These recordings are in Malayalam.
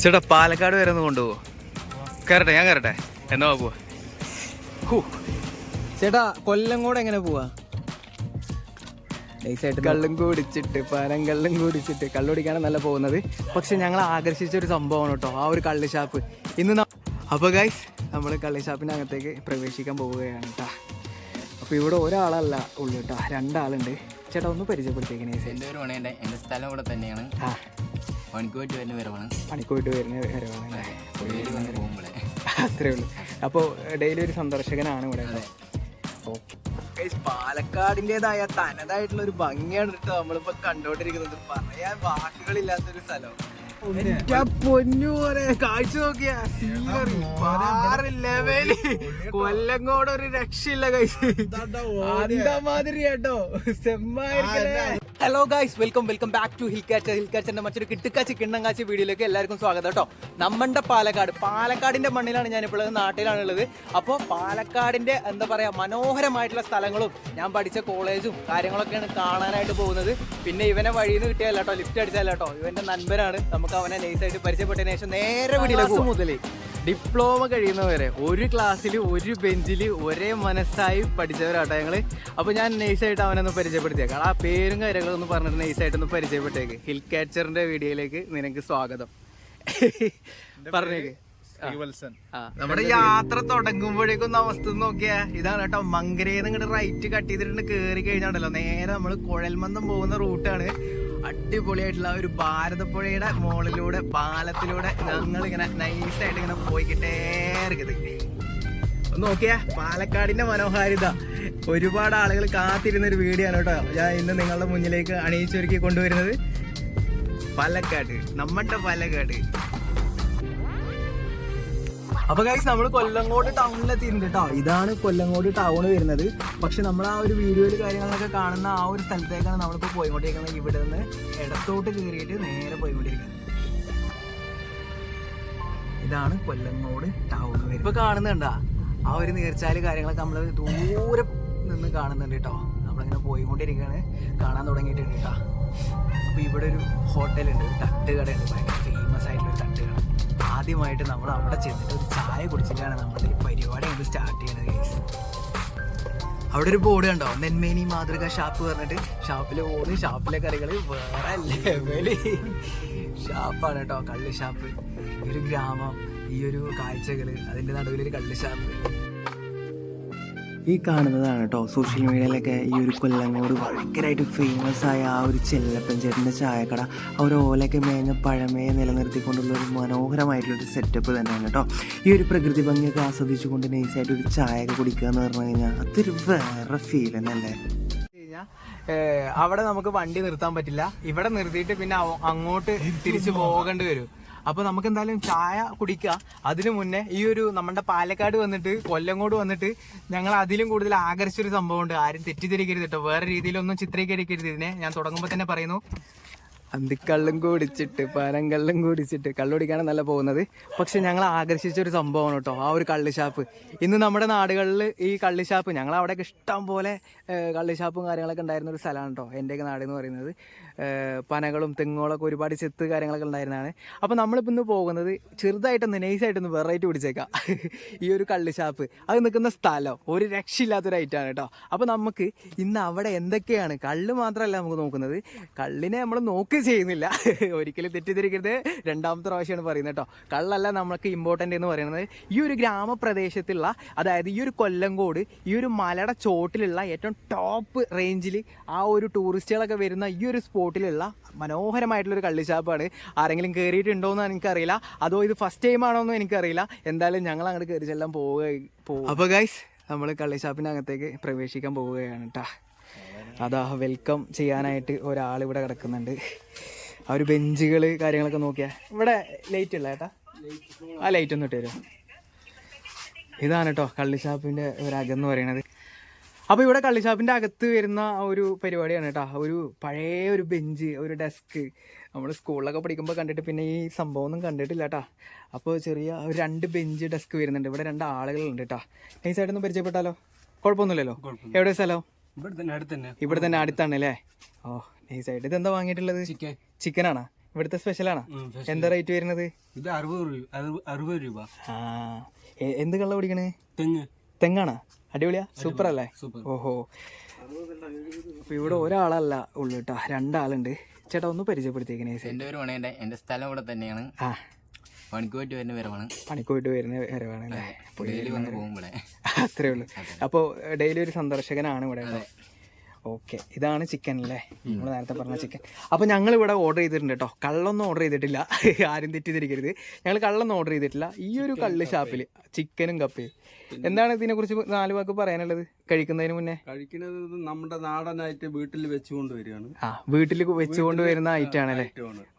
ചേട്ടാ പാലക്കാട് വരെ ഒന്ന് കൊണ്ടുപോകോ? കയറട്ടെ, ഞാൻ കയറട്ടെ. എന്നാ പോവാ ചേട്ടാ? കൊല്ലങ്കോട് എങ്ങനെ പോവാ? കള്ളും കുടിച്ചിട്ട് പരം കള്ളും കുടിച്ചിട്ട് കള്ളുടിക്കാണ് നല്ല പോകുന്നത്. പക്ഷെ ഞങ്ങൾ ആകർഷിച്ച ഒരു സംഭവമാണ് കേട്ടോ ആ ഒരു കള്ള് ഷാപ്പ്. ഇന്ന് അപ്പോൾ ഗൈസ് നമ്മൾ കള്ള് ഷാപ്പിൻ്റെ അകത്തേക്ക് പ്രവേശിക്കാൻ പോവുകയാണ് കേട്ടോ. അപ്പോൾ ഇവിടെ ഒരാളല്ല ഉള്ളു കേട്ടോ, രണ്ടാളുണ്ട്. ചേട്ടാ ഒന്ന് പരിചയപ്പെടുത്തേക്കണേ. എൻ്റെ പേര് മണേൻ്റെ, എൻ്റെ സ്ഥലം ഇവിടെ തന്നെയാണ്. പണിക്കോട്ട് വരുന്ന വരവാണ്. പണിക്കോട്ട് വരുന്ന വരവാണ് പോകുമ്പോഴേ അത്രേ ഉള്ളൂ. അപ്പോൾ ഡെയിലി ഒരു സന്ദർശകനാണ് ഇവിടെ. പാലക്കാടിൻ്റെതായ തനതായിട്ടുള്ള ഒരു ഭംഗിയാണ് കേട്ടോ നമ്മളിപ്പോ കണ്ടോണ്ടിരിക്കുന്നത്. പറയാൻ വാക്കുകളില്ലാത്തൊരു സ്ഥലം. പൊന്നു പോലെ കാഴ്ച നോക്കിയ കൊല്ലങ്കോട് ഒരു രക്ഷയില്ല ഗൈസ്, മാതിരി കേട്ടോ. Hello guys, welcome back to hill കാച്ചറിന്റെ മറ്റൊരു കിട്ടുക്കാച്ചി കിണ്ണങ്കാച്ചി വീഡിയോയിലേക്ക് എല്ലാവർക്കും സ്വാഗതം കേട്ടോ. നമ്മുടെ പാലക്കാടിന്റെ മണ്ണിലാണ് ഞാനിപ്പോൾ ഉള്ളത്, നാട്ടിലാണുള്ളത്. അപ്പോൾ പാലക്കാടിന്റെ എന്താ പറയാ മനോഹരമായിട്ടുള്ള സ്ഥലങ്ങളും ഞാൻ പഠിച്ച കോളേജും കാര്യങ്ങളൊക്കെയാണ് കാണാനായിട്ട് പോകുന്നത്. പിന്നെ ഇവനെ വഴിയിൽ നിന്ന് കിട്ടിയല്ല കേട്ടോ, ലിഫ്റ്റ് അടിച്ചല്ല കേട്ടോ, ഇവന്റെ നൻപനാണ്. നമുക്ക് അവനെ നൈസായിട്ട് പരിചയപ്പെട്ടതിന് ശേഷം നേരെ വീഡിയോയിലേക്ക് മുതൽ ഡിപ്ലോമ കഴിയുന്നവരെ ഒരു ക്ലാസ്സിൽ ഒരു ബെഞ്ചിൽ ഒരേ മനസ്സായി പഠിച്ചവരാട്ടോ ഞങ്ങള്. അപ്പോൾ ഞാൻ നൈസായിട്ട് അവനൊന്ന് പരിചയപ്പെടുത്തിയേക്കാം. ആ പേരും കാര്യങ്ങളൊന്നും പറഞ്ഞിട്ട് നൈസായിട്ടൊന്ന് പരിചയപ്പെട്ടേക്ക്. ഹിൽ കാച്ചറിന്റെ വീഡിയോയിലേക്ക് നിനക്ക് സ്വാഗതം. പറഞ്ഞേക്ക്. നമ്മുടെ യാത്ര തുടങ്ങുമ്പോഴേക്കൊന്ന് അവസ്ഥ നോക്കിയാ ഇതാണ് കേട്ടോ. മങ്കരേന്ന് ഇങ്ങോട്ട് റൈറ്റ് കട്ട് ചെയ്തിട്ട് കയറി കഴിഞ്ഞാണ്ടല്ലോ നേരെ നമ്മൾ കുഴൽമന്ദം പോകുന്ന റൂട്ടാണ്. അടിപൊളിയായിട്ടുള്ള ഒരു ഭാരതപ്പുഴയുടെ മുകളിലൂടെ പാലത്തിലൂടെ ഞങ്ങളിങ്ങനെ നൈസായിട്ട് ഇങ്ങനെ പോയിക്കിട്ടേറിയത്. നോക്കിയാ പാലക്കാടിന്റെ മനോഹാരിത. ഒരുപാട് ആളുകൾ കാത്തിരുന്ന ഒരു വീഡിയോ ആണ് കേട്ടോ ഞാൻ ഇന്ന് നിങ്ങളുടെ മുന്നിലേക്ക് അണിയിച്ചൊരുക്കി കൊണ്ടുവരുന്നത്. പാലക്കാട്, നമ്മുടെ പാലക്കാട്. അപ്പൊ ഗൈസ് നമ്മൾ കൊല്ലങ്കോട് ടൗണിലെത്തിയിട്ടുണ്ട് കേട്ടോ. ഇതാണ് കൊല്ലങ്കോട് ടൗൺ വരുന്നത്. പക്ഷെ നമ്മൾ ആ ഒരു വീഡിയോയിൽ കാര്യങ്ങളൊക്കെ കാണുന്ന ആ ഒരു സ്ഥലത്തേക്കാണ് നമ്മളിപ്പോൾ പോയിക്കൊണ്ടിരിക്കുന്നത്. ഇവിടെ നിന്ന് ഇടത്തോട്ട് കയറിയിട്ട് നേരെ പോയിക്കൊണ്ടിരിക്കുന്നത്. ഇതാണ് കൊല്ലങ്കോട് ടൗൺ വരുന്നത്. ഇപ്പൊ കാണുന്നുണ്ടാ ആ ഒരു നീർച്ചാല് കാര്യങ്ങളൊക്കെ നമ്മൾ ദൂരെ നിന്ന് കാണുന്നുണ്ട് കേട്ടോ. നമ്മളിങ്ങനെ പോയിക്കൊണ്ടിരിക്കുകയാണ്, കാണാൻ തുടങ്ങിയിട്ടുണ്ട് കേട്ടോ. അപ്പൊ ഇവിടെ ഒരു ഹോട്ടലുണ്ട്, തട്ടുകടയുണ്ട്, ഭയങ്കര ഫേമസ് ആയിട്ടുള്ള ഒരു തട്ടുകട. ആദ്യമായിട്ട് നമ്മൾ അവിടെ ചെന്നിട്ട് ഒരു ചായ കുടിച്ചിട്ടാണ് നമ്മുടെ പരിപാടി കൊണ്ട് സ്റ്റാർട്ട് ചെയ്യുന്നത് ഗൈസ്. അവിടെ ഒരു ബോർഡ് കണ്ടോ, നെന്മേനി മാതൃക ഷാപ്പ് പറഞ്ഞിട്ട്. ഷാപ്പിലെ ബോർഡ്, ഷാപ്പിലെ കറികൾ വേറെ ലെവല് ഷാപ്പാണ് കേട്ടോ. കള്ള് ഷാപ്പ്, ഈ ഒരു ഗ്രാമം, ഈ ഒരു കാഴ്ചകൾ, അതിൻ്റെ നടുവിലൊരു കള്ള് ഷാപ്പ്. ഈ കാണുന്നതാണ് കേട്ടോ സോഷ്യൽ മീഡിയയിലൊക്കെ ഈ ഒരു കൊല്ലങ്കോട് ഭയങ്കരമായിട്ട് ഫേമസ് ആയ ആ ഒരു ചെല്ലപ്പൻ ചേട്ടൻ്റെ ചായക്കട. ആ ഒരു ഓലയൊക്കെ മേഞ്ഞ പഴമയെ നിലനിർത്തിക്കൊണ്ടുള്ള ഒരു മനോഹരമായിട്ടുള്ളൊരു സെറ്റപ്പ് തന്നെയാണ് കേട്ടോ. ഈ ഒരു പ്രകൃതി ഭംഗിയൊക്കെ ആസ്വദിച്ചുകൊണ്ട് നൈസായിട്ട് ഒരു ചായയൊക്കെ കുടിക്കുക എന്ന് പറഞ്ഞു കഴിഞ്ഞാൽ അതൊരു വേറെ ഫീൽ തന്നെയല്ലേ. അവിടെ നമുക്ക് വണ്ടി നിർത്താൻ പറ്റില്ല, ഇവിടെ നിർത്തിയിട്ട് പിന്നെ അങ്ങോട്ട് തിരിച്ചു പോകേണ്ടി വരും. അപ്പൊ നമുക്ക് എന്തായാലും ചായ കുടിക്കാം. അതിനു മുന്നേ ഈ ഒരു നമ്മുടെ പാലക്കാട് വന്നിട്ട് കൊല്ലങ്കോട് വന്നിട്ട് ഞങ്ങൾ അതിലും കൂടുതൽ ആകർഷിച്ചൊരു സംഭവമുണ്ട്. ആരും തെറ്റിദ്ധരിക്കരുത് കേട്ടോ, വേറെ രീതിയിലൊന്നും ചിത്രീകരിക്കരുത് ഇതിനെ. ഞാൻ തുടങ്ങുമ്പോൾ തന്നെ പറയുന്നു, അന്തിക്കള്ളും കുടിച്ചിട്ട് പരം കള്ളും കുടിച്ചിട്ട് കള്ളുടിക്കാണ് നല്ല പോകുന്നത്. പക്ഷെ ഞങ്ങൾ ആകർഷിച്ചൊരു സംഭവമാണ് കേട്ടോ ആ ഒരു കള്ള് ഷാപ്പ്. ഇന്ന് നമ്മുടെ നാടുകളിൽ ഈ കള്ള് ഷാപ്പ്, ഞങ്ങൾ അവിടെയൊക്കെ ഇഷ്ടം പോലെ കള്ള് ഷാപ്പും കാര്യങ്ങളൊക്കെ ഉണ്ടായിരുന്ന ഒരു സ്ഥലമാണ് കേട്ടോ എൻ്റെയൊക്കെ നാട് എന്ന് പറയുന്നത്. പനകളും തെങ്ങുകളൊക്കെ ഒരുപാട് ചെത്ത് കാര്യങ്ങളൊക്കെ ഉണ്ടായിരുന്നതാണ്. അപ്പോൾ നമ്മളിപ്പോൾ ഇന്ന് പോകുന്നത് ചെറുതായിട്ടൊന്ന് നൈസായിട്ടൊന്ന് വെറൈറ്റി പിടിച്ചേക്കാം. ഈ ഒരു കള്ള് ഷാപ്പ് അത് നിൽക്കുന്ന സ്ഥലം ഒരു രക്ഷയില്ലാത്തൊരു ഐറ്റമാണ് കേട്ടോ. അപ്പോൾ നമുക്ക് ഇന്ന് അവിടെ എന്തൊക്കെയാണ്, കള്ള് മാത്രമല്ല നമുക്ക് നോക്കുന്നത്, കള്ളിനെ നമ്മൾ നോക്കി ചെയ്യുന്നില്ല, ഒരിക്കലും തെറ്റിദ്ധരിക്കരുത്. രണ്ടാമത്തെ പ്രാവശ്യമാണ് പറയുന്നത് കേട്ടോ. കള്ളല്ല നമുക്ക് ഇമ്പോർട്ടൻ്റ് എന്ന് പറയുന്നത്. ഈ ഒരു ഗ്രാമപ്രദേശത്തുള്ള, അതായത് ഈ ഒരു കൊല്ലങ്കോട് ഈ ഒരു മലയുടെ ചോട്ടിലുള്ള ഏറ്റവും ടോപ്പ് റേഞ്ചിൽ ആ ഒരു ടൂറിസ്റ്റുകളൊക്കെ വരുന്ന ഈ ഒരു സ്പോട്ടിലുള്ള മനോഹരമായിട്ടുള്ളൊരു കള്ള് ഷാപ്പാണ്. ആരെങ്കിലും കയറിയിട്ടുണ്ടോ എന്ന് എനിക്കറിയില്ല, അതോ ഇത് ഫസ്റ്റ് ടൈം ആണോ എന്നും എനിക്കറിയില്ല. എന്തായാലും ഞങ്ങൾ അങ്ങോട്ട് കയറി ചെല്ലാൻ പോകും. അപ്പോൾ ഗൈസ് നമ്മൾ കള്ള് ഷാപ്പിനകത്തേക്ക് പ്രവേശിക്കാൻ പോവുകയാണ് കേട്ടോ. അതാ വെൽക്കം ചെയ്യാനായിട്ട് ഒരാൾ ഇവിടെ കിടക്കുന്നുണ്ട്. ആ ഒരു ബെഞ്ചുകൾ കാര്യങ്ങളൊക്കെ നോക്കിയാൽ ഇവിടെ ലൈറ്റ് ഇല്ല ഏട്ടാ, ആ ലൈറ്റ് ഒന്ന് ഇട്ട് തരുമോ? ഇതാണ് കേട്ടോ കള്ള് ഷാപ്പിൻ്റെ ഒരകമെന്ന് പറയണത്. അപ്പോൾ ഇവിടെ കള്ള് ഷാപ്പിൻ്റെ അകത്ത് വരുന്ന ഒരു പരിപാടിയാണ് കേട്ടോ. ഒരു പഴയ ഒരു ബെഞ്ച്, ഒരു ഡെസ്ക്, നമ്മൾ സ്കൂളിലൊക്കെ പഠിക്കുമ്പോൾ കണ്ടിട്ട് പിന്നെ ഈ സംഭവം ഒന്നും കണ്ടിട്ടില്ല കേട്ടോ. അപ്പോൾ ചെറിയ ഒരു 2 ബെഞ്ച് ഡെസ്ക് വരുന്നുണ്ട്. ഇവിടെ 2 ആളുകളുണ്ട് കേട്ടോ. നൈസായിട്ടൊന്ന് പരിചയപ്പെട്ടാലോ? കുഴപ്പമൊന്നുമില്ലല്ലോ. എവിടെ സ്ഥലം? ഇവിടെ തന്നെ അടുത്താണ് അല്ലേ? ഓ നൈസായിട്ട്. ഇതെന്താ വാങ്ങിയിട്ടുള്ളത്? ചിക്കനാണോ? ഇവിടുത്തെ സ്പെഷ്യലാണോ? എന്താ റേറ്റ് വരുന്നത്? ഇത് 60 രൂപ. ആ എന്ത് കള്ള കുടിക്കണേ? തെങ്ങ്. തെങ്ങാണോ? അടിപൊളിയാ, സൂപ്പർ അല്ലേ? ഓഹോ. അപ്പൊ ഇവിടെ ഒരാളല്ല ഉള്ളു കേട്ടാ, 2 ആളുണ്ട്. ചേട്ടാ ഒന്ന് പരിചയപ്പെടുത്തിയേക്കണേ. എൻ്റെ പേര് മണേൻ്റെ, എൻ്റെ സ്ഥലം ഇവിടെ തന്നെയാണ്. ആ പണിക്ക് പോയിട്ട് വരുന്ന വരവാണ്. പണിക്ക് പോയിട്ട് വരുന്ന വരവാണ് അല്ലേ? ഡെയിലി വന്ന് പോകുമ്പോഴേ. അത്രേ ഉള്ളൂ. അപ്പോൾ ഡെയിലി ഒരു സന്ദർശകനാണ് ഇവിടെ. ഓക്കെ, ഇതാണ് ചിക്കൻ അല്ലേ, നമ്മൾ നേരത്തെ പറഞ്ഞ ചിക്കൻ. അപ്പോൾ ഞങ്ങൾ ഇവിടെ ഓർഡർ ചെയ്തിട്ടുണ്ട് കേട്ടോ. കള്ളൊന്നും ഓർഡർ ചെയ്തിട്ടില്ല, ആരും തെറ്റിദ്ധരിക്കരുത്. ഞങ്ങൾ കള്ളൊന്നും ഓർഡർ ചെയ്തിട്ടില്ല. ഈ ഒരു കള്ള് ഷാപ്പിൽ ചിക്കനും കപ്പയും. എന്താണ് ഇതിനെക്കുറിച്ച് 4 വാക്ക് പറയാനുള്ളത്? കഴിക്കുന്നതിന് മുന്നേ കഴിക്കുന്നത് നമ്മുടെ നാടനായിട്ട് വീട്ടിൽ വെച്ചുകൊണ്ട് വരികയാണ്. ആ, വീട്ടിൽ വെച്ചുകൊണ്ട് വരുന്ന ഐറ്റം ആണല്ലേ?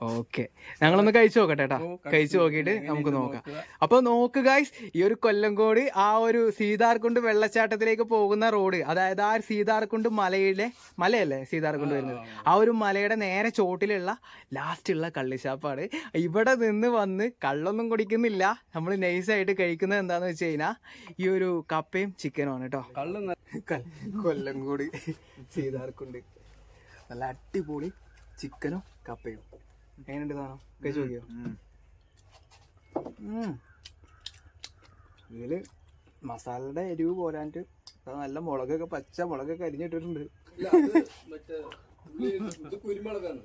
ഓക്കെ, ഞങ്ങളൊന്ന് കഴിച്ചു നോക്കട്ടെ കേട്ടോ. കഴിച്ചു നോക്കിയിട്ട് നമുക്ക് നോക്കാം. അപ്പോൾ നോക്ക് ഗൈസ്, ഈ ഒരു കൊല്ലങ്കോട് ആ ഒരു സീതാർകുണ്ട് വെള്ളച്ചാട്ടത്തിലേക്ക് പോകുന്ന റോഡ്, അതായത് ആ സീതാർകുണ്ട് മലയല്ലേ സീതാർകുണ്ട് വരുന്നത്, ആ ഒരു മലയുടെ നേരെ ചോട്ടിലുള്ള ലാസ്റ്റുള്ള കള്ളിഷാപ്പാണ്. ഇവിടെ നിന്ന് വന്ന് കള്ളൊന്നും കുടിക്കുന്നില്ല, നമ്മൾ നൈസായിട്ട് കഴിക്കുന്നത് എന്താണെന്ന് വെച്ച് കഴിഞ്ഞാൽ ഈ ഒരു കപ്പയും ചിക്കനും ആണ് കേട്ടോ. കൊല്ലങ്കോട് സീതാർകുണ്ട് നല്ല അടിപൊളി ചിക്കനും കപ്പയും. എങ്ങനെയുണ്ട് സാധനം? കഴിച്ചു നോക്കിയോ? ഇതില് മസാലയുടെ എരിവ് പോരാണ്ട് നല്ല മുളകൊക്കെ, പച്ച മുളകൊക്കെ അരിഞ്ഞിട്ടിട്ടുണ്ട്. കുരുമുളകാണ്.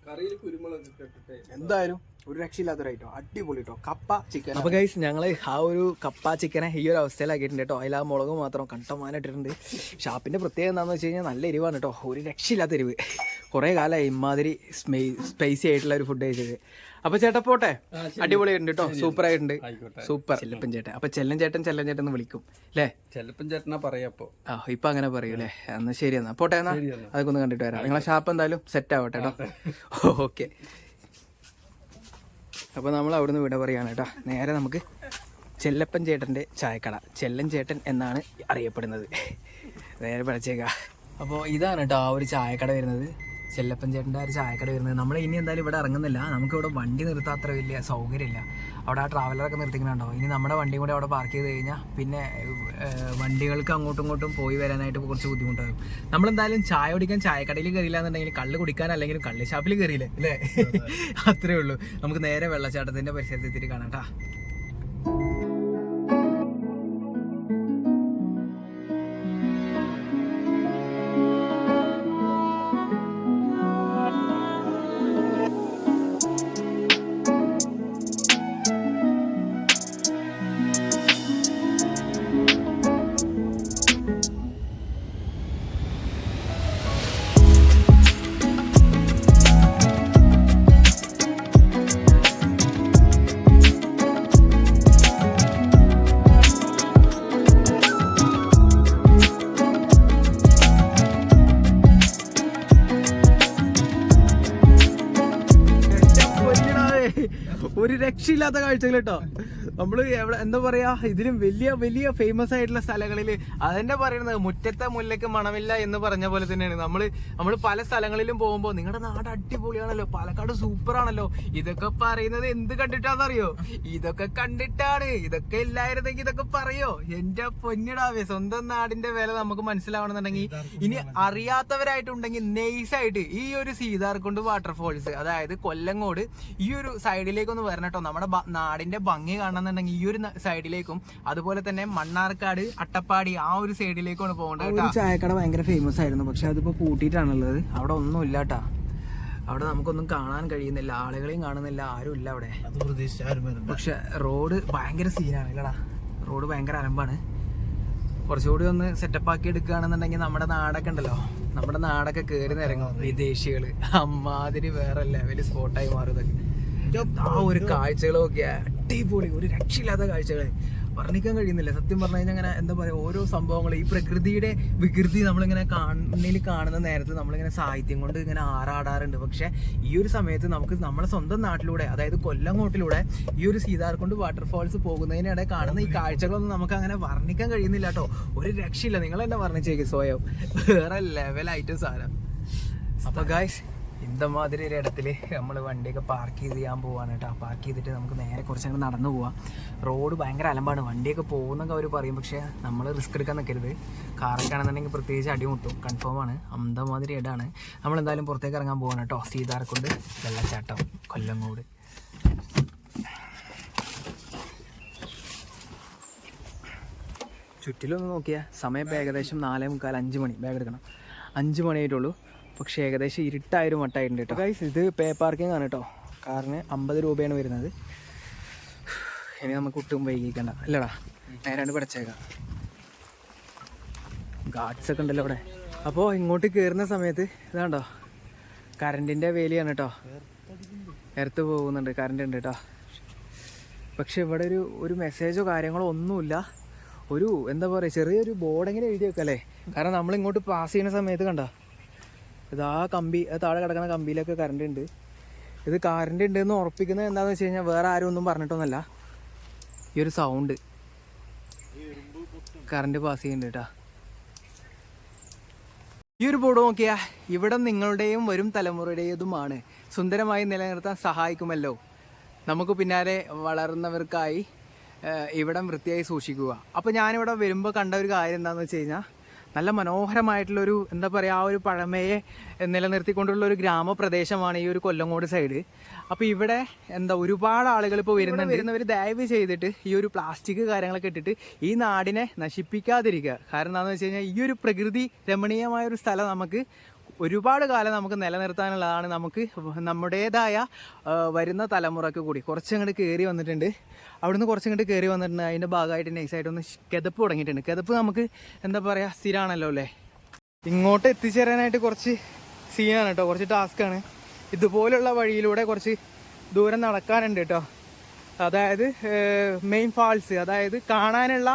കറിയിൽ കുരുമുളക് ഇട്ടിട്ട് എന്തായാലും ഒരു രക്ഷയില്ലാത്തൊരു ഐറ്റം, അടിപൊളി കേട്ടോ, കപ്പ ചിക്കൻ. അപ്പോൾ ഗൈസ് ഞങ്ങൾ ആ ഒരു കപ്പ ചിക്കനെ ഈ ഒരു അവസ്ഥയിലാക്കിയിട്ടുണ്ട് കേട്ടോ. അതിൽ ആ മുളക് മാത്രം കണ്ടമാനിട്ടിട്ടുണ്ട്. ഷാപ്പിൻ്റെ പ്രത്യേകത എന്താണെന്ന് വെച്ച് കഴിഞ്ഞാൽ നല്ല എരിവാണ് കേട്ടോ, ഒരു രക്ഷയില്ലാത്ത എരിവ്. കുറേ കാലമായി ഇമാതിരി സ്പൈസി ആയിട്ടുള്ള ഒരു ഫുഡ് കഴിച്ചത്. അപ്പോൾ ചേട്ടാ പോട്ടെ, അടിപൊളിയായിട്ടുണ്ട് കേട്ടോ, സൂപ്പർ ആയിട്ടുണ്ട്, സൂപ്പർ. ചെല്ലപ്പൻ ചേട്ടൻ, അപ്പോൾ ചെല്ലൻ ചേട്ടൻ എന്ന് വിളിക്കും അല്ലേ? ചെല്ലപ്പൻ ചേട്ടനാ പറയാപ്പോ. ആ, ഇപ്പം അങ്ങനെ പറയൂ അല്ലേ? എന്നാൽ ശരി, എന്നാൽ പോട്ടെ, എന്നാൽ അതൊക്കെ ഒന്ന് കണ്ടിട്ട് വരാം. നിങ്ങളെ ഷാപ്പ് എന്തായാലും സെറ്റ് ആവട്ടെ കേട്ടോ. ഓക്കെ, അപ്പോൾ നമ്മൾ അവിടുന്ന് വിട പറയുകയാണ് കേട്ടോ. നേരെ നമുക്ക് ചെല്ലപ്പൻ ചേട്ടൻ്റെ ചായക്കട, ചെല്ലൻ ചേട്ടൻ എന്നാണ് അറിയപ്പെടുന്നത്. നേരെ പഠിച്ചേക്കാം. അപ്പോൾ ഇതാണ് കേട്ടോ ആ ഒരു ചായക്കട വരുന്നത്, ചെല്ലപ്പൻ ചേട്ടൻ്റെ ആ ഒരു ചായക്കട വരുന്നത്. നമ്മൾ ഇനി എന്തായാലും ഇവിടെ ഇറങ്ങുന്നില്ല, നമുക്കിവിടെ വണ്ടി നിർത്താൻ അത്ര വലിയ സൗകര്യമില്ല. അവിടെ ആ ട്രാവലറൊക്കെ നിർത്തിക്കുന്നുണ്ടോ, ഇനി നമ്മുടെ വണ്ടിയും കൂടെ അവിടെ പാർക്ക് ചെയ്ത് കഴിഞ്ഞാൽ പിന്നെ വണ്ടികൾക്ക് അങ്ങോട്ടും ഇങ്ങോട്ടും പോയി വരാനായിട്ട് കുറച്ച് ബുദ്ധിമുട്ടാകും. നമ്മളെന്തായാലും ചായ കുടിക്കാൻ ചായക്കടയിൽ കയറിയില്ല എന്നുണ്ടെങ്കിൽ കള്ള് കുടിക്കാൻ അല്ലെങ്കിൽ കള്ള് ഷാപ്പിൽ കയറിയില്ലേ അല്ലേ? അത്രേ ഉള്ളൂ. നമുക്ക് നേരെ വെള്ളച്ചാട്ടത്തിൻ്റെ പരിസരത്ത് എത്തിയിട്ട് കാണാം കേട്ടോ. ഒരു രക്ഷയില്ലാത്ത കാഴ്ചകൾ കേട്ടോ. നമ്മൾ എവിടെ എന്താ പറയാ, ഇതിലും വലിയ വലിയ ഫേമസ് ആയിട്ടുള്ള സ്ഥലങ്ങളിൽ അതെന്നെ പറയുന്നത് മുറ്റത്തെ മുല്ലയ്ക്ക് മണമില്ല എന്ന് പറഞ്ഞ പോലെ തന്നെയാണ്. നമ്മൾ പല സ്ഥലങ്ങളിലും പോകുമ്പോൾ നിങ്ങളുടെ നാട് അടിപൊളിയാണല്ലോ, പാലക്കാട് സൂപ്പർ ആണല്ലോ, ഇതൊക്കെ പറയുന്നത് എന്ത് കണ്ടിട്ടാണെന്നറിയോ? ഇതൊക്കെ കണ്ടിട്ടാണ്. ഇതൊക്കെ ഇല്ലായിരുന്നെങ്കിൽ ഇതൊക്കെ പറയോ? എന്റെ പൊന്നിടാവേ, സ്വന്തം നാടിന്റെ വില നമുക്ക് മനസ്സിലാവണമെന്നുണ്ടെങ്കിൽ ഇനി അറിയാത്തവരായിട്ടുണ്ടെങ്കിൽ നൈസായിട്ട് ഈ ഒരു സീതാർകുണ്ട് വാട്ടർഫോൾസ്, അതായത് കൊല്ലങ്കോട് ഈ ഒരു സൈഡിലേക്കൊന്ന് വരണം കേട്ടോ. നമ്മുടെ നാടിന്റെ ഭംഗി കാണണമെന്നുണ്ടെങ്കിൽ ഈ ഒരു സൈഡിലേക്കും അതുപോലെ തന്നെ മണ്ണാർക്കാട്, അട്ടപ്പാടി ആ ഒരു സൈഡിലേക്കാണ് പോകേണ്ടത്. ചായക്കട ഭയങ്കര ഫേമസ് ആയിരുന്നു, പക്ഷെ അതിപ്പോ പൂട്ടിയിട്ടാണുള്ളത്. അവിടെ ഒന്നും ഇല്ലാട്ടാ, അവിടെ നമുക്കൊന്നും കാണാൻ കഴിയുന്നില്ല, ആളുകളെയും കാണുന്നില്ല, ആരും ഇല്ല അവിടെ. പക്ഷെ റോഡ് ഭയങ്കര സീനാണ് ഇല്ലടാ, റോഡ് ഭയങ്കര അലമ്പാണ്. കുറച്ചുകൂടി ഒന്ന് സെറ്റപ്പ് ആക്കി എടുക്കുകയാണെന്നുണ്ടെങ്കിൽ നമ്മുടെ നാടൊക്കെ ഉണ്ടല്ലോ, നമ്മുടെ നാടൊക്കെ കയറി നിരങ്ങും വിദേശികള്, അമ്മാതിരി വേറെ ലെവല് സ്പോട്ടായി മാറും ഇതൊക്കെ. ആ ഒരു കാഴ്ചകളൊക്കെ അടിപൊളി, ഒരു രക്ഷയില്ലാത്ത കാഴ്ചകൾ വർണ്ണിക്കാൻ കഴിയുന്നില്ല സത്യം പറഞ്ഞു കഴിഞ്ഞാൽ. അങ്ങനെ എന്താ പറയുക, ഓരോ സംഭവങ്ങൾ ഈ പ്രകൃതിയുടെ വികൃതി നമ്മളിങ്ങനെ കണ്ണിൽ കാണുന്ന നേരത്ത് നമ്മളിങ്ങനെ സാഹിത്യം കൊണ്ട് ഇങ്ങനെ ആറാടാറുണ്ട്. പക്ഷെ ഈ ഒരു സമയത്ത് നമുക്ക് നമ്മുടെ സ്വന്തം നാട്ടിലൂടെ, അതായത് കൊല്ലങ്കോട്ടിലൂടെ ഈ ഒരു സീതാർകുണ്ട് വാട്ടർഫാൾസ് പോകുന്നതിനിടെ കാണുന്ന ഈ കാഴ്ചകളൊന്നും നമുക്ക് അങ്ങനെ വർണ്ണിക്കാൻ കഴിയുന്നില്ല കേട്ടോ. ഒരു രക്ഷയില്ല, നിങ്ങൾ തന്നെ വർണ്ണിച്ചേക്ക് സ്വയം, വേറെ ലെവലായിട്ട് സാധനം. അപ്പൊ ഗായ്സ് ഇന്തമാതിരി ഒരു ഇടത്തിൽ നമ്മൾ വണ്ടിയൊക്കെ പാർക്ക് ചെയ്യാൻ പോവാണ് കേട്ടോ. പാർക്ക് ചെയ്തിട്ട് നമുക്ക് നേരെ കുറച്ചങ്ങ് നടന്നു പോവാം. റോഡ് ഭയങ്കര അലമ്പാണ്, വണ്ടിയൊക്കെ പോകുന്നൊക്കെ അവർ പറയും. പക്ഷേ നമ്മൾ റിസ്ക് എടുക്കാൻ നിൽക്കരുത്. കാറൊക്കെ ആണെന്നുണ്ടെങ്കിൽ പ്രത്യേകിച്ച് അടിമുട്ടും, കൺഫേമാണ്. അന്തമാതിരി ഇടാണ്. നമ്മളെന്തായാലും പുറത്തേക്ക് ഇറങ്ങാൻ പോവാണ് കേട്ടോ. സീതാർകുണ്ട് വെള്ളച്ചാട്ടം, കൊല്ലങ്കോട്. ചുറ്റിലൊന്ന് നോക്കിയാൽ സമയം ഇപ്പോൾ ഏകദേശം 4:45 5 മണി. ബാഗ് എടുക്കണം, 5 മണിയായിട്ടുള്ളൂ. പക്ഷേ ഏകദേശം ഇരുട്ടായൊരു മട്ടായിട്ടുണ്ട് കേട്ടോ ഗൈസ്. ഇത് പേ പാർക്കിംഗ് ആണ് കേട്ടോ. കാറിന് 50 രൂപയാണ് വരുന്നത്. ഇനി നമുക്ക് ഒട്ടും വൈകിക്കണ്ട അല്ലടാ, നേരാണ്ട് പഠിച്ചേക്കാം. ഗാർഡ്സ് ഒക്കെ ഉണ്ടല്ലോ ഇവിടെ. അപ്പോൾ ഇങ്ങോട്ട് കയറുന്ന സമയത്ത് ഇതാണ്ടോ കറണ്ടിൻ്റെ വേലിയാണ് കേട്ടോ. എർത്ത് പോകുന്നുണ്ട്, കറണ്ട് ഉണ്ട് കേട്ടോ. പക്ഷെ ഇവിടെ ഒരു മെസ്സേജോ കാര്യങ്ങളോ ഒന്നുമില്ല. ഒരു എന്താ പറയുക, ചെറിയൊരു ബോർഡെങ്കിലും എഴുതി വെക്കല്ലേ. കാരണം നമ്മളിങ്ങോട്ട് പാസ് ചെയ്യുന്ന സമയത്ത് കണ്ടോ, ഇതാ കമ്പി, താഴെ കിടക്കുന്ന കമ്പിയിലൊക്കെ കറണ്ട് ഉണ്ട്. ഇത് കറണ്ട് ഉണ്ടെന്ന് ഉറപ്പിക്കുന്നത് എന്താണെന്ന് വെച്ച് കഴിഞ്ഞാൽ വേറെ ആരും ഒന്നും പറഞ്ഞിട്ടൊന്നുമല്ല. ഈ ഒരു സൗണ്ട് കറണ്ട് പാസ് ചെയ്യുന്നുണ്ട് കേട്ടോ. ഈ ഒരു ബോർഡ് നോക്കിയാൽ ഇവിടെ നിങ്ങളുടെയും വരും തലമുറയുടേതുമാണ്, സുന്ദരമായി നിലനിർത്താൻ സഹായിക്കുമല്ലോ. നമുക്ക് പിന്നാലെ വളർന്നവർക്കായി ഇവിടം വൃത്തിയായി സൂക്ഷിക്കുക. അപ്പോൾ ഞാനിവിടെ വരുമ്പോൾ കണ്ട ഒരു കാര്യം എന്താണെന്ന് വെച്ച് കഴിഞ്ഞാൽ, നല്ല മനോഹരമായിട്ടുള്ളൊരു എന്താ പറയുക, ആ ഒരു പഴമയെ നിലനിർത്തിക്കൊണ്ടുള്ള ഒരു ഗ്രാമപ്രദേശമാണ് ഈ ഒരു കൊല്ലങ്കോട് സൈഡ്. അപ്പോൾ ഇവിടെ എന്താ ഒരുപാട് ആളുകൾ ഇപ്പോൾ വരുന്നവർ ദയവ് ചെയ്തിട്ട് ഈ ഒരു പ്ലാസ്റ്റിക് കാര്യങ്ങളൊക്കെ ഇട്ടിട്ട് ഈ നാടിനെ നശിപ്പിക്കാതിരിക്കുക. കാരണം എന്താണെന്ന് വെച്ച് കഴിഞ്ഞാൽ ഈ ഒരു പ്രകൃതി രമണീയമായൊരു സ്ഥലം നമുക്ക് ഒരുപാട് കാലം നമുക്ക് നിലനിർത്താനുള്ളതാണ്. നമുക്ക് നമ്മുടേതായ വരുന്ന തലമുറയ്ക്ക് കൂടി. കുറച്ചങ്ങോട്ട് കയറി വന്നിട്ടുണ്ട്, അവിടുന്ന് കുറച്ചങ്ങോട്ട് കയറി വന്നിട്ടുണ്ട്. അതിൻ്റെ ഭാഗമായിട്ട് നൈസായിട്ടൊന്ന് കിതപ്പ് തുടങ്ങിയിട്ടുണ്ട്. കിതപ്പ് നമുക്ക് എന്താ പറയുക, സ്ഥിരമാണല്ലോ അല്ലേ. ഇങ്ങോട്ട് എത്തിച്ചേരാനായിട്ട് കുറച്ച് സീനാണ് കേട്ടോ, കുറച്ച് ടാസ്ക്കാണ്. ഇതുപോലുള്ള വഴിയിലൂടെ കുറച്ച് ദൂരം നടക്കാനുണ്ട് കേട്ടോ. അതായത് മെയിൻ ഫാൾസ്, അതായത് കാണാനുള്ള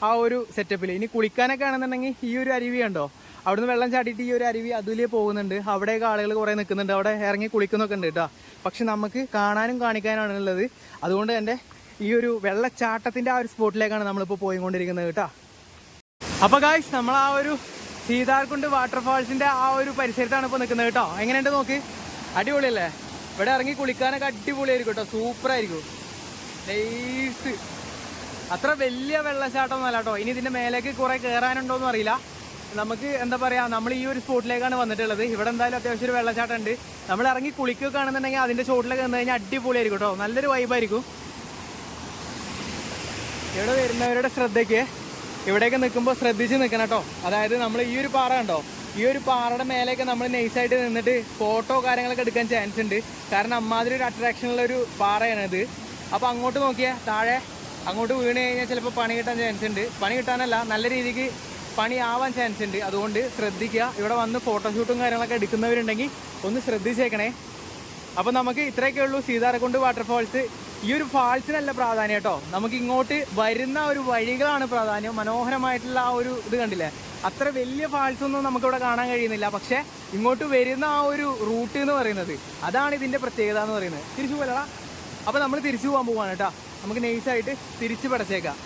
ആ ഒരു സെറ്റപ്പിൽ. ഇനി കുളിക്കാനൊക്കെ ആണെന്നുണ്ടെങ്കിൽ ഈ ഒരു അരുവി ഉണ്ടോ, അവിടുന്ന് വെള്ളം ചാടിയിട്ട് ഈ ഒരു അരുവി അതിലേ പോകുന്നുണ്ട്. അവിടെയൊക്കെ ആളുകൾ കുറേ നിൽക്കുന്നുണ്ട്, അവിടെ ഇറങ്ങി കുളിക്കുന്നൊക്കെ ഉണ്ട് കേട്ടോ. പക്ഷെ നമുക്ക് കാണാനും കാണിക്കാനാണുള്ളത്. അതുകൊണ്ട് തന്നെ ഈ ഒരു വെള്ളച്ചാട്ടത്തിൻ്റെ ആ ഒരു സ്പോട്ടിലേക്കാണ് നമ്മളിപ്പോൾ പോയിക്കൊണ്ടിരിക്കുന്നത് കേട്ടോ. അപ്പോൾ ഗായ്സ്, നമ്മൾ ആ ഒരു സീതാർകുണ്ട് വാട്ടർഫാൾസിൻ്റെ ആ ഒരു പരിസരത്താണ് ഇപ്പോൾ നിൽക്കുന്നത് കേട്ടോ. എങ്ങനെയുണ്ട് നോക്ക്, അടിപൊളിയല്ലേ. ഇവിടെ ഇറങ്ങി കുളിക്കാനൊക്കെ അടിപൊളിയായിരിക്കും കേട്ടോ, സൂപ്പറായിരിക്കും. നൈസ്. അത്ര വലിയ വെള്ളച്ചാട്ടമൊന്നുമല്ല കേട്ടോ. ഇനി ഇതിൻ്റെ മേലേക്ക് കുറേ കയറാനുണ്ടോയെന്നും അറിയില്ല. നമുക്ക് എന്താ പറയുക, നമ്മൾ ഈ ഒരു സ്പോട്ടിലേക്കാണ് വന്നിട്ടുള്ളത്. ഇവിടെ എന്തായാലും അത്യാവശ്യം ഒരു വെള്ളച്ചാട്ടം ഉണ്ട്. നമ്മൾ ഇറങ്ങി കുളിക്കുകയൊക്കെ ആണെന്നുണ്ടെങ്കിൽ അതിൻ്റെ ചോട്ടിലൊക്കെ വന്നു കഴിഞ്ഞാൽ അടിപൊളിയായിരിക്കും കേട്ടോ, നല്ലൊരു വൈബായിരിക്കും. ഇവിടെ വരുന്നവരുടെ ശ്രദ്ധയ്ക്ക് ഇവിടെയൊക്കെ നിൽക്കുമ്പോൾ ശ്രദ്ധിച്ച് നിൽക്കണം കേട്ടോ. അതായത് നമ്മൾ ഈ ഒരു പാറ കണ്ടോ, ഈ ഒരു പാറയുടെ മേലെയൊക്കെ നമ്മൾ നൈസായിട്ട് നിന്നിട്ട് ഫോട്ടോ കാര്യങ്ങളൊക്കെ എടുക്കാൻ ചാൻസ് ഉണ്ട്. കാരണം അമ്മാതിരി ഒരു അട്രാക്ഷനുള്ളൊരു പാറയാണിത്. അപ്പോൾ അങ്ങോട്ട് നോക്കിയാൽ താഴെ അങ്ങോട്ട് വീണ് കഴിഞ്ഞാൽ ചിലപ്പോൾ പണി കിട്ടാൻ ചാൻസ് ഉണ്ട്. പണി കിട്ടാനല്ല, നല്ല രീതിക്ക് പണിയാവാൻ ചാൻസ് ഉണ്ട്. അതുകൊണ്ട് ശ്രദ്ധിക്കുക. ഇവിടെ വന്ന് ഫോട്ടോഷൂട്ടും കാര്യങ്ങളൊക്കെ എടുക്കുന്നവരുണ്ടെങ്കിൽ ഒന്ന് ശ്രദ്ധിച്ചേക്കണേ. അപ്പോൾ നമുക്ക് ഇത്രയൊക്കെ ഉള്ളൂ സീതാർകുണ്ട് വാട്ടർഫാൾസ്. ഈ ഒരു ഫാൾസിനല്ല പ്രാധാന്യം കേട്ടോ, നമുക്ക് ഇങ്ങോട്ട് വരുന്ന ഒരു വഴികളാണ് പ്രാധാന്യം. മനോഹരമായിട്ടുള്ള ആ ഒരു ഇത് കണ്ടില്ലേ, അത്ര വലിയ ഫാൾസ് ഒന്നും നമുക്കിവിടെ കാണാൻ കഴിയുന്നില്ല. പക്ഷേ ഇങ്ങോട്ട് വരുന്ന ആ ഒരു റൂട്ട് എന്ന് പറയുന്നത്, അതാണ് ഇതിൻ്റെ പ്രത്യേകത എന്ന് പറയുന്നത്. തിരിച്ചു പോലടാ. അപ്പോൾ നമ്മൾ തിരിച്ചു പോകാൻ പോവാണ് കേട്ടോ. നമുക്ക് നൈസായിട്ട് തിരിച്ച് പടച്ചേക്കാം.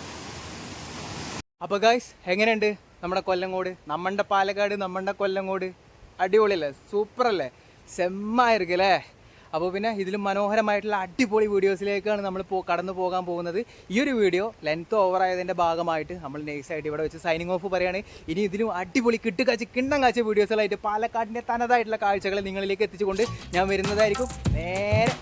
അപ്പോൾ ഗായ്സ്, എങ്ങനെയുണ്ട് നമ്മുടെ കൊല്ലങ്കോട്, നമ്മളുടെ പാലക്കാട്, നമ്മളുടെ കൊല്ലങ്കോട്? അടിപൊളിയല്ലേ, സൂപ്പറല്ലേ, സെമ്മായിരിക്കും അല്ലേ. അപ്പോൾ പിന്നെ ഇതിലും മനോഹരമായിട്ടുള്ള അടിപൊളി വീഡിയോസിലേക്കാണ് നമ്മൾ കടന്നു പോകാൻ പോകുന്നത്. ഈ ഒരു വീഡിയോ ലെങ്ത് ഓവറായതിൻ്റെ ഭാഗമായിട്ട് നമ്മൾ നൈസായിട്ട് ഇവിടെ വെച്ച് സൈനിങ് ഓഫ് പറയുകയാണ്. ഇനി ഇതിലും അടിപൊളി കിണ്ണം കാച്ച വീഡിയോസുകളായിട്ട് പാലക്കാടിൻ്റെ തനതായിട്ടുള്ള കാഴ്ചകൾ നിങ്ങളിലേക്ക് എത്തിച്ചുകൊണ്ട് ഞാൻ വരുന്നതായിരിക്കും. നേരെ